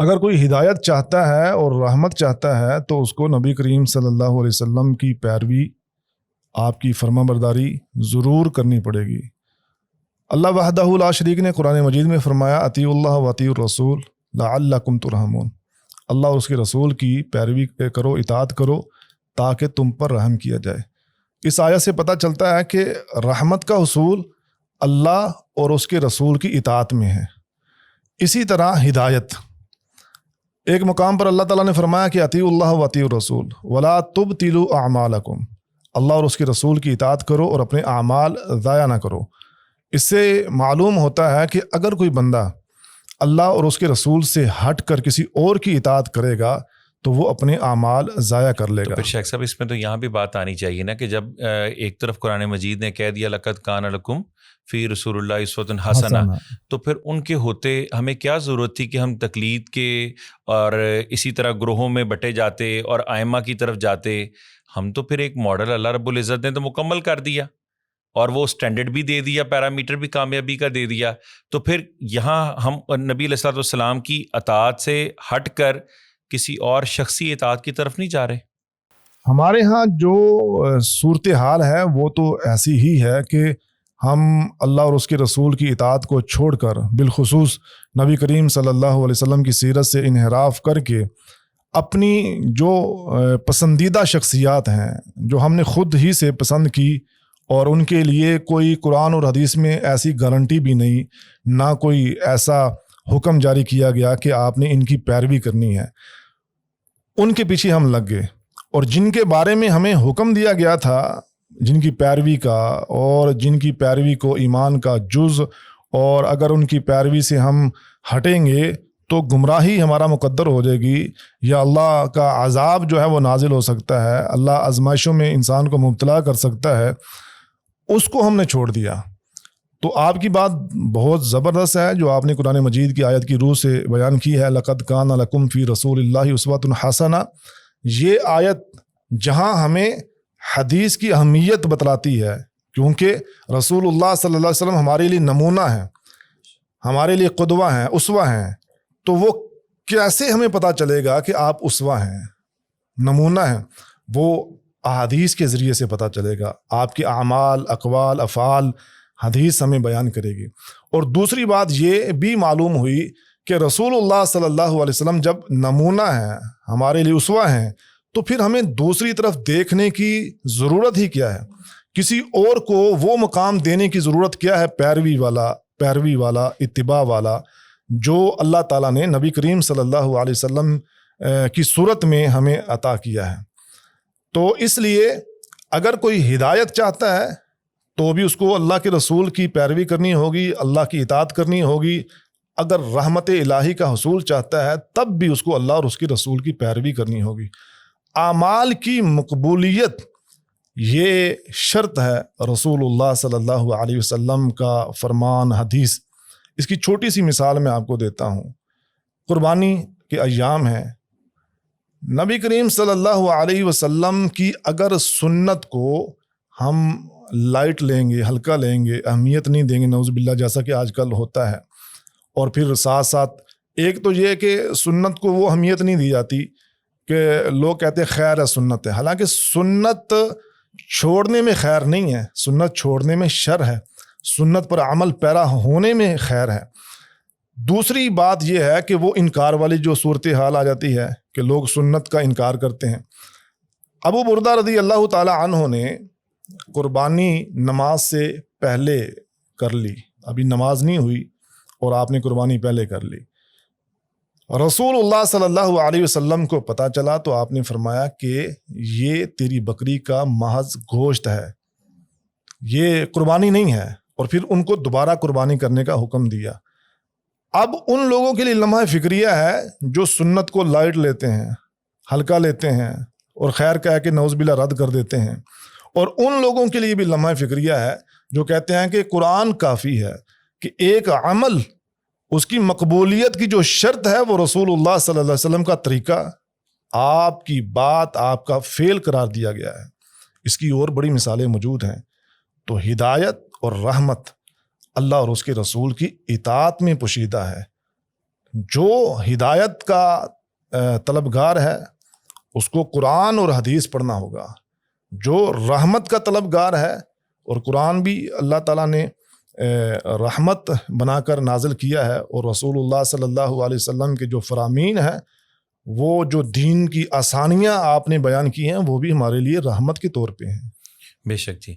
اگر کوئی ہدایت چاہتا ہے اور رحمت چاہتا ہے تو اس کو نبی کریم صلی اللہ علیہ وسلم کی پیروی، آپ کی فرما برداری ضرور کرنی پڑے گی۔ اللہ وحدہ لا شریک نے قرآن مجید میں فرمایا اطیعوا اللہ واطیعوا الرسول لعلکم ترحمون، اللہ اور اس کے رسول کی پیروی کرو، اطاعت کرو تاکہ تم پر رحم کیا جائے۔ اس آیت سے پتہ چلتا ہے کہ رحمت کا حصول اللہ اور اس کے رسول کی اطاعت میں ہے۔ اسی طرح ہدایت، ایک مقام پر اللہ تعالیٰ نے فرمایا کہ اطیعوا اللہ واطیعوا الرسول ولا تبطلوا اعمالکم، اللہ اور اس کے رسول کی اطاعت کرو اور اپنے اعمال ضائع نہ کرو۔ اس سے معلوم ہوتا ہے کہ اگر کوئی بندہ اللہ اور اس کے رسول سے ہٹ کر کسی اور کی اطاعت کرے گا تو وہ اپنے اعمال ضائع کر لے گا۔ تو پھر شیخ صاحب اس میں تو یہاں بھی بات آنی چاہیے نا کہ جب ایک طرف قرآن مجید نے کہہ دیا لقد کان لکم فی رسول اللہ اسوۃ حسنہ، تو پھر ان کے ہوتے ہمیں کیا ضرورت تھی کہ ہم تقلید کے اور اسی طرح گروہوں میں بٹے جاتے اور ائمہ کی طرف جاتے؟ ہم تو پھر ایک ماڈل اللہ رب العزت نے تو مکمل کر دیا اور وہ سٹینڈرڈ بھی دے دیا، پیرامیٹر بھی کامیابی کا دے دیا، تو پھر یہاں ہم نبی علیہ الصلوۃ والسلام کی اطاعت سے ہٹ کر کسی اور شخصی اطاعت کی طرف نہیں جا رہے؟ ہمارے ہاں جو صورتحال ہے وہ تو ایسی ہی ہے کہ ہم اللہ اور اس کے رسول کی اطاعت کو چھوڑ کر، بالخصوص نبی کریم صلی اللہ علیہ وسلم کی سیرت سے انحراف کر کے اپنی جو پسندیدہ شخصیات ہیں جو ہم نے خود ہی سے پسند کی، اور ان کے لیے کوئی قرآن اور حدیث میں ایسی گارنٹی بھی نہیں، نہ کوئی ایسا حکم جاری کیا گیا کہ آپ نے ان کی پیروی کرنی ہے، ان کے پیچھے ہم لگ گئے۔ اور جن کے بارے میں ہمیں حکم دیا گیا تھا جن کی پیروی کا، اور جن کی پیروی کو ایمان کا جز، اور اگر ان کی پیروی سے ہم ہٹیں گے تو گمراہی ہمارا مقدر ہو جائے گی، یا اللہ کا عذاب جو ہے وہ نازل ہو سکتا ہے، اللہ آزمائشوں میں انسان کو مبتلا کر سکتا ہے، اس کو ہم نے چھوڑ دیا۔ تو آپ کی بات بہت زبردست ہے جو آپ نے قرآن مجید کی آیت کی روح سے بیان کی ہے، لقد کان لکم فی رسول اللہ اسوۃ حسنہ۔ یہ آیت جہاں ہمیں حدیث کی اہمیت بتلاتی ہے، کیونکہ رسول اللہ صلی اللہ علیہ وسلم ہمارے لیے نمونہ ہیں، ہمارے لیے قدوہ ہیں، اسوہ ہیں، تو وہ کیسے ہمیں پتہ چلے گا کہ آپ اسوہ ہیں، نمونہ ہیں؟ وہ احادیث کے ذریعے سے پتہ چلے گا، آپ کے اعمال، اقوال، افعال حدیث ہمیں بیان کرے گی۔ اور دوسری بات یہ بھی معلوم ہوئی کہ رسول اللہ صلی اللہ علیہ وسلم جب نمونہ ہیں، ہمارے لیے اسوہ ہیں، تو پھر ہمیں دوسری طرف دیکھنے کی ضرورت ہی کیا ہے؟ کسی اور کو وہ مقام دینے کی ضرورت کیا ہے؟ پیروی والا، اتباع والا، جو اللہ تعالیٰ نے نبی کریم صلی اللہ علیہ وسلم کی صورت میں ہمیں عطا کیا ہے۔ تو اس لیے اگر کوئی ہدایت چاہتا ہے تو بھی اس کو اللہ کے رسول کی پیروی کرنی ہوگی، اللہ کی اطاعت کرنی ہوگی۔ اگر رحمت الہی کا حصول چاہتا ہے تب بھی اس کو اللہ اور اس کے رسول کی پیروی کرنی ہوگی۔ اعمال کی مقبولیت یہ شرط ہے، رسول اللہ صلی اللہ علیہ وسلم کا فرمان، حدیث۔ اس کی چھوٹی سی مثال میں آپ کو دیتا ہوں۔ قربانی کے ایام ہیں، نبی کریم صلی اللہ علیہ وسلم کی اگر سنت کو ہم لائٹ لیں گے، ہلکا لیں گے، اہمیت نہیں دیں گے، نعوذ باللہ، جیسا کہ آج کل ہوتا ہے، اور پھر ساتھ ساتھ ایک تو یہ کہ سنت کو وہ اہمیت نہیں دی جاتی کہ لوگ کہتے ہیں خیر ہے سنت ہے، حالانکہ سنت چھوڑنے میں خیر نہیں ہے، سنت چھوڑنے میں شر ہے، سنت پر عمل پیرا ہونے میں خیر ہے۔ دوسری بات یہ ہے کہ وہ انکار والی جو صورتحال آ جاتی ہے کہ لوگ سنت کا انکار کرتے ہیں۔ ابو بردہ رضی اللہ تعالی عنہ نے قربانی نماز سے پہلے کر لی، ابھی نماز نہیں ہوئی اور آپ نے قربانی پہلے کر لی۔ رسول اللہ صلی اللہ علیہ وسلم کو پتہ چلا تو آپ نے فرمایا کہ یہ تیری بکری کا محض گوشت ہے، یہ قربانی نہیں ہے، اور پھر ان کو دوبارہ قربانی کرنے کا حکم دیا۔ اب ان لوگوں کے لیے لمحہ فکریہ ہے جو سنت کو لائٹ لیتے ہیں، ہلکا لیتے ہیں اور خیر کہہ کے نعوذ باللہ رد کر دیتے ہیں، اور ان لوگوں کے لیے بھی لمحہ فکریہ ہے جو کہتے ہیں کہ قرآن کافی ہے، کہ ایک عمل اس کی مقبولیت کی جو شرط ہے وہ رسول اللہ صلی اللہ علیہ وسلم کا طریقہ، آپ کی بات، آپ کا فعل قرار دیا گیا ہے۔ اس کی اور بڑی مثالیں موجود ہیں۔ تو ہدایت اور رحمت اللہ اور اس کے رسول کی اطاعت میں پوشیدہ ہے۔ جو ہدایت کا طلبگار ہے اس کو قرآن اور حدیث پڑھنا ہوگا. جو رحمت کا طلبگار ہے، اور قرآن بھی اللہ تعالیٰ نے رحمت بنا کر نازل کیا ہے، اور رسول اللہ صلی اللہ علیہ وسلم کے جو فرامین ہیں، وہ جو دین کی آسانیاں آپ نے بیان کی ہیں، وہ بھی ہمارے لیے رحمت کے طور پہ ہیں. بے شک جی.